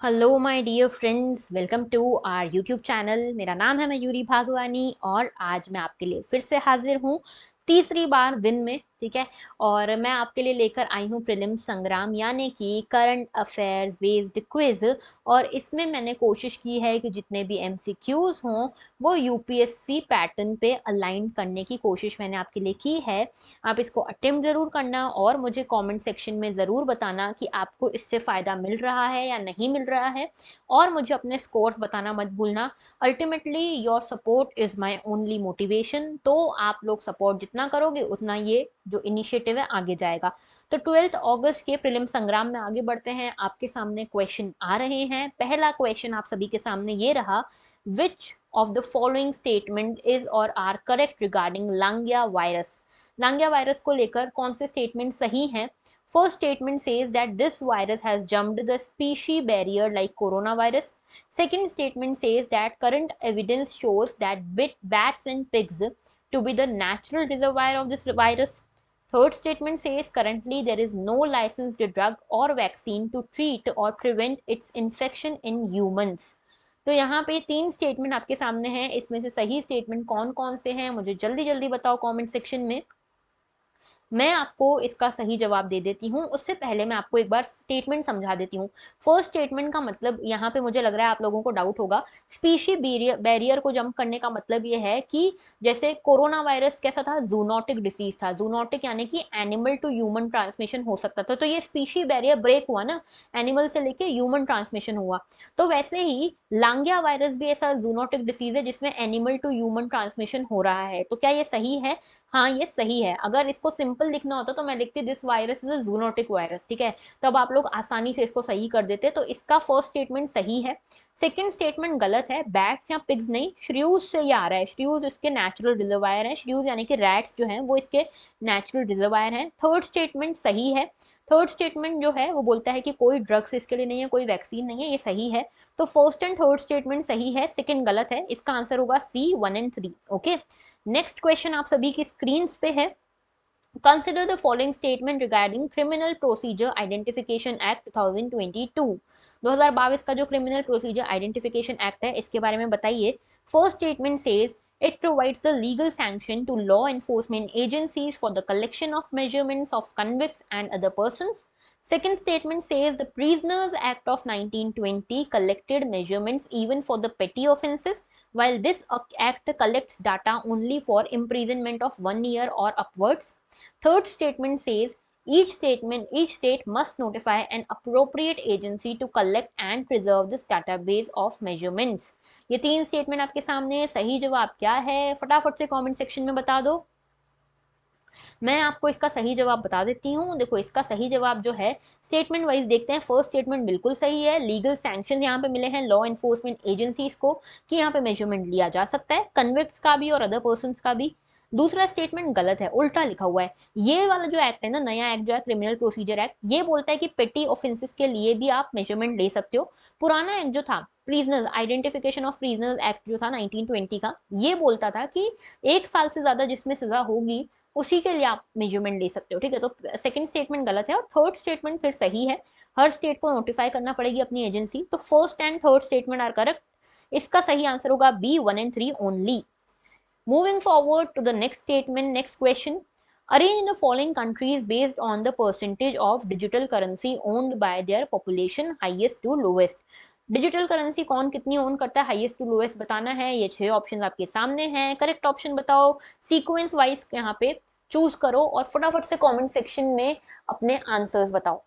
Hello my dear friends, welcome to our YouTube channel. मेरा नाम है मयूरी भागवानी और आज मैं आपके लिए फिर से हाजिर हूँ तीसरी बार दिन में। ठीक है। और मैं आपके लिए लेकर आई हूँ प्रीलिम्स संग्राम यानी कि करंट अफेयर्स बेस्ड क्विज। और इसमें मैंने कोशिश की है कि जितने भी एमसीक्यूज हों वो यूपीएससी पैटर्न पे अलाइन करने की कोशिश मैंने आपके लिए की है। आप इसको अटेम्प्ट ज़रूर करना और मुझे कमेंट सेक्शन में ज़रूर बताना कि आपको इससे फ़ायदा मिल रहा है या नहीं मिल रहा है। और मुझे अपने स्कोर्स बताना मत भूलना। Ultimately your support is my only motivation. तो आप लोग सपोर्ट जितना करोगे उतना ये जो इनिशिएटिव है आगे जाएगा। तो 12 अगस्त के प्रीलिम संग्राम में आगे बढ़ते हैं। आपके सामने क्वेश्चन आ रहे हैं। पहला क्वेश्चन आप सभी के सामने ये रहा, which of the following statement is or are correct regarding Langya virus. Langya virus को लेकर कौन से स्टेटमेंट सही हैं? First statement says that this virus has jumped the species barrier like corona virus. Second statement says that current evidence shows that bit bats and pigs to be the natural reservoir of this virus. Third statement says currently there is no licensed drug or vaccine to treat or prevent its infection in humans. तो यहाँ पे तीन statement आपके सामने हैं। इसमें से सही स्टेटमेंट कौन कौन से हैं मुझे जल्दी जल्दी बताओ कमेंट सेक्शन में। मैं आपको इसका सही जवाब दे देती हूँ। उससे पहले मैं आपको एक बार स्टेटमेंट समझा देती हूँ। फर्स्ट स्टेटमेंट का मतलब यहाँ पे मुझे लग रहा है आप लोगों को डाउट होगा। स्पीशी बैरियर को जंप करने का मतलब ये है कि जैसे कोरोना वायरस कैसा था, जूनोटिक डिसीज था। जूनोटिक यानी कि एनिमल टू ह्यूमन ट्रांसमिशन हो सकता था, तो ये स्पीशी बैरियर ब्रेक हुआ ना, एनिमल से लेके ह्यूमन ट्रांसमिशन हुआ। तो वैसे ही लांगिया वायरस भी ऐसा जूनोटिक डिसीज है जिसमें एनिमल टू ह्यूमन ट्रांसमिशन हो रहा है। तो क्या ये सही है? हाँ, ये सही है। अगर इसको सिंपल लिखना होता तो मैं लिखती this virus is a zoonotic virus. ठीक है, तब आप लोग आसानी से इसको सही कर देते। तो इसका फर्स्ट स्टेटमेंट सही है। सेकंड स्टेटमेंट गलत है। बैट्स या पिग्स नहीं, श्रियूज से ये आ रहा है। श्रियूज इसके नेचुरल रिजर्वायर है। श्रियूज यानी कि रैट्स जो हैं वो इसके नेचुरल रिजर्वायर हैं। थर्ड स्टेटमेंट सही है। थर्ड स्टेटमेंट जो है वो बोलता है कि कोई ड्रग्स इसके लिए नहीं है, कोई वैक्सीन नहीं है, ये सही है। तो फर्स्ट एंड थर्ड स्टेटमेंट सही है, सेकंड गलत है। इसका आंसर होगा सी 1 और 3। ओके। नेक्स्ट क्वेश्चन आप सभी की स्क्रीन पे है। Consider the following statement regarding criminal procedure identification act 2022। 2022 का जो क्रिमिनल प्रोसीजर आइडेंटिफिकेशन एक्ट है इसके बारे में बताइए। First statement says it provides the legal sanction to law enforcement agencies for the collection of measurements of convicts and other persons. Second statement says the Prisoners Act of 1920 collected measurements even for the petty offences, while this act collects data only for imprisonment of 1 year or upwards. Third statement says each state must notify an appropriate agency to collect and preserve this database of measurements. ये तीन statement आपके सामने। सही जवाब क्या है फटाफट से कमेंट सेक्शन में बता दो। मैं आपको इसका सही जवाब बता देती हूँ। देखो, इसका सही जवाब जो है स्टेटमेंट वाइज देखते हैं। फर्स्ट स्टेटमेंट बिल्कुल सही है। लीगल सैंक्शन यहाँ पे मिले हैं लॉ एनफोर्समेंट एजेंसीज को कि यहाँ पे मेजरमेंट लिया जा सकता है, कन्विक्ट्स का भी और अदर पर्सन का भी। दूसरा स्टेटमेंट गलत है, उल्टा लिखा हुआ है। ये वाला जो एक्ट है ना, नया एक्ट जो है क्रिमिनल प्रोसीजर एक्ट, ये बोलता है कि पेटी ऑफेंसेस के लिए भी आप मेजरमेंट ले सकते हो। पुराना एक्ट जो था prisoner identification of prisoner act जो था 1920 का, ये बोलता था कि 1 साल से ज्यादा जिसमें सजा होगी उसी के लिए आप मेजरमेंट ले सकते हो। ठीक है, तो सेकंड स्टेटमेंट गलत है और थर्ड स्टेटमेंट फिर सही है। हर स्टेट को नोटिफाई करना पड़ेगी अपनी एजेंसी। तो first and third statement are correct. इसका सही आंसर होगा बी 1 और 3 only. Moving forward to the next statement, next question. Arrange the following countries based on the percentage of digital currency owned by their population highest to lowest. Digital currency कौन कितनी own करता है, highest to lowest बताना है। ये 6 option आपके सामने हैं। करेक्ट ऑप्शन बताओ, सीक्वेंस वाइज यहाँ पे चूज करो और फटाफट से कमेंट सेक्शन में अपने आंसर्स बताओ।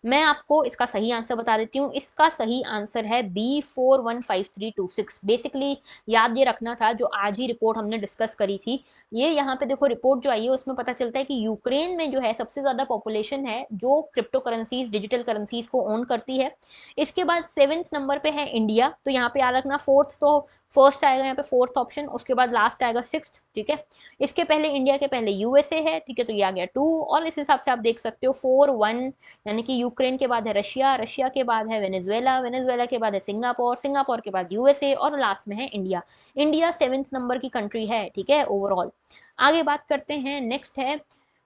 मैं आपको इसका सही आंसर बता देती हूँ। इसका सही आंसर है बी 415326। बेसिकली याद ये रखना था जो आज ही रिपोर्ट हमने डिस्कस करी थी। ये यहाँ पे देखो रिपोर्ट जो आई है उसमें पता चलता है कि यूक्रेन में जो है सबसे ज़्यादा पॉपुलेशन है जो क्रिप्टो करेंसीज डिजिटल करेंसीज को ओन करती है। इसके बाद 7th नंबर पे है इंडिया। तो यहाँ पे याद रखना फोर्थ, तो फर्स्ट आएगा यहाँ पे फोर्थ ऑप्शन, उसके बाद लास्ट आएगा 6th। ठीक है, इसके पहले इंडिया के पहले यूएसए है। ठीक है, तो ये आ गया 2। और इस हिसाब से आप देख सकते हो 4-1, यानी कि यूक्रेन के बाद है रशिया, रशिया के बाद है वेनेजुएला, वेनेजुएला के बाद है सिंगापुर, सिंगापुर के बाद यूएसए और लास्ट में है इंडिया। इंडिया 7th नंबर की कंट्री है। ठीक है, ओवरऑल। आगे बात करते हैं, नेक्स्ट है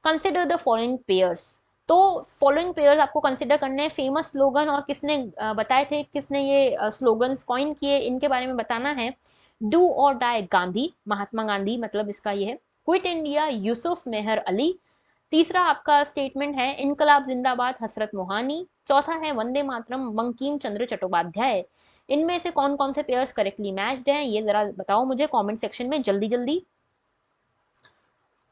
कंसिडर द फॉलोइंग पेयर्स। तो फॉलोइंग पेयर्स आपको कंसिडर करने हैं। फेमस स्लोगन और किसने बताए थे, किसने ये स्लोगन्स कॉइन किए, इनके बारे में बताना है। डू और डाई गांधी, महात्मा गांधी मतलब इसका ये है। क्विट इंडिया यूसुफ मेहर अली। तीसरा आपका स्टेटमेंट है इनकलाब जिंदाबाद हसरत मोहानी। चौथा है वंदे मातरम बंकिम चंद्र चट्टोपाध्याय। इनमें से कौन कौन से पेयर्स करेक्टली मैच्ड हैं ये जरा बताओ मुझे कमेंट सेक्शन में जल्दी जल्दी।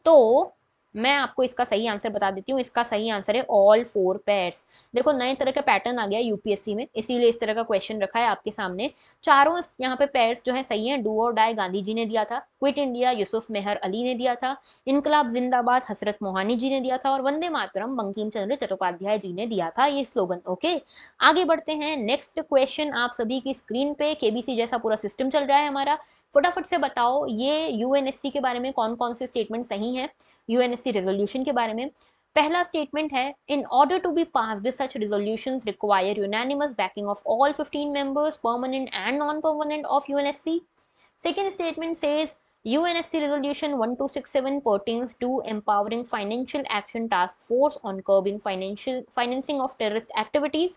तो मैं आपको इसका सही आंसर बता देती हूँ। इसका सही आंसर है ऑल फोर पेयर्स। देखो नए तरह का पैटर्न आ गया यूपीएससी में, इसीलिए इस तरह का क्वेश्चन रखा है आपके सामने। चारों यहाँ पे पेयर्स जो है सही है। डू और डाई गांधी जी ने दिया था, क्विट इंडिया यूसुफ मेहर अली ने दिया था, इनकलाब जिंदाबाद हसरत मोहानी जी ने दिया था, और वंदे मातरम बंकिम चंद्र चट्टोपाध्याय जी ने दिया था ये स्लोगन। ओके, आगे बढ़ते हैं। नेक्स्ट क्वेश्चन आप सभी की स्क्रीन पे केबीसी जैसा पूरा सिस्टम चल रहा है हमारा। फटाफट से बताओ ये यूएनएससी के बारे में कौन कौन से स्टेटमेंट सही हैं, यूएनएससी रेजोल्यूशन के बारे में। पहला स्टेटमेंट है in order to be passed such resolutions require unanimous backing of all 15 members permanent and non permanent of UNSC. Second statement says UNSC resolution 1267 pertains to empowering financial action task force on curbing financing of terrorist activities।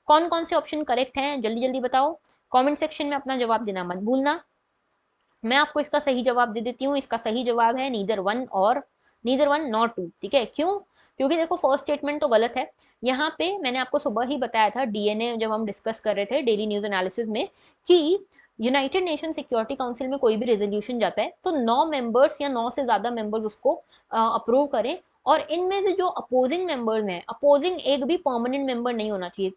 कौन कौन से option correct हैं जल्दी जल्दी बताओ, comment section में अपना जवाब देना मत भूलना। मैं आपको इसका सही जवाब दे देती हूँ। इसका सही जवाब है नीदर वन नॉट टू। ठीक है, क्यों? क्योंकि देखो फर्स्ट स्टेटमेंट तो गलत है। यहाँ पे मैंने आपको सुबह ही बताया था डीएनए जब हम डिस्कस कर रहे थे डेली न्यूज एनालिसिस में कि यूनाइटेड नेशन सिक्योरिटी काउंसिल में कोई भी रेजोल्यूशन जाता है तो 9 मेंबर्स या 9 से ज्यादा मेंबर्स उसको अप्रूव करें। और इनमें से जो अपोजिंग मेंबर्स हैं, अपोजिंग एक भी परमानेंट मेंबर नहीं होना चाहिए।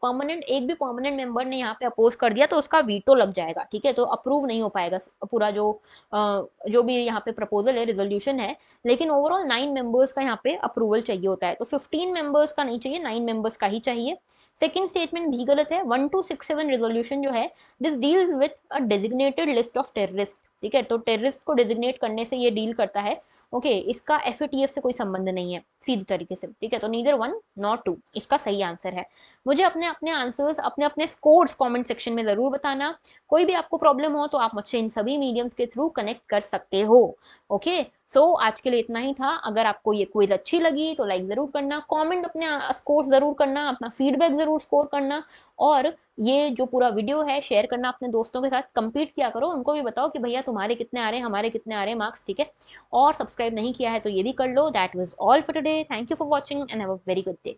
एक भी परमानेंट मेंबर ने यहाँ पे अपोज कर दिया तो उसका वीटो लग जाएगा। ठीक है, तो अप्रूव नहीं हो पाएगा पूरा जो भी यहाँ पे प्रपोजल है, रेजोल्यूशन है। लेकिन ओवरऑल 9 मेंबर्स का यहाँ पे अप्रूवल चाहिए होता है, तो 15 मेंबर्स का नहीं चाहिए, 9 मेंबर्स का ही चाहिए। सेकंड स्टेटमेंट भी गलत है। 1267 रेजोल्यूशन जो है this deals with a designated list of terrorist. ठीक है, तो टेररिस्ट को डेजिग्नेट करने से ये डील करता है। ओके, इसका एफएटीएफ से कोई संबंध नहीं है सीधी तरीके से। ठीक है, तो नीदर वन नॉट टू इसका सही आंसर है। मुझे अपने अपने आंसर्स, अपने अपने स्कोर्स कमेंट सेक्शन में जरूर बताना। कोई भी आपको प्रॉब्लम हो तो आप मुझसे इन सभी मीडियम्स के थ्रू कनेक्ट कर सकते हो। ओके, सो आज के लिए इतना ही था। अगर आपको ये क्विज अच्छी लगी तो लाइक जरूर करना, कमेंट अपने स्कोर जरूर करना, अपना फीडबैक जरूर स्कोर करना, और ये जो पूरा वीडियो है शेयर करना अपने दोस्तों के साथ। कंपीट किया करो, उनको भी बताओ कि भैया तुम्हारे कितने आ रहे हैं, हमारे कितने आ रहे हैं मार्क्स। ठीक है, और सब्सक्राइब नहीं किया है तो ये भी कर लो। That was all for today, thank you for watching and have a very good day.